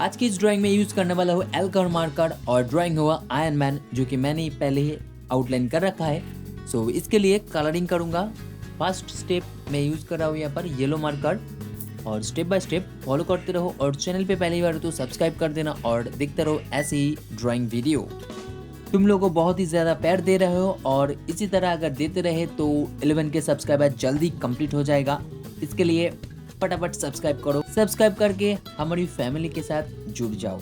आज की इस ड्राइंग में यूज करने वाला हूँ एल्कोहल मार्कर और ड्राइंग हुआ आयरन मैन, जो कि मैंने पहले ही आउटलाइन कर रखा है। सो इसके लिए कलरिंग करूंगा। फर्स्ट स्टेप में यूज कर रहा हूँ यहाँ पर येलो मार्कर, और स्टेप बाय स्टेप फॉलो करते रहो। और चैनल पे पहली बार हो तो सब्सक्राइब कर देना और देखते रहो ऐसे ही ड्राइंग वीडियो। तुम लोगों को बहुत ही ज़्यादा प्यार दे रहे हो और इसी तरह अगर देते रहे तो 11 के सब्सक्राइबर जल्दी कंप्लीट हो जाएगा। इसके लिए फटाफट सब्सक्राइब करो। सब्सक्राइब करके हमारी फैमिली के साथ जुड़ जाओ।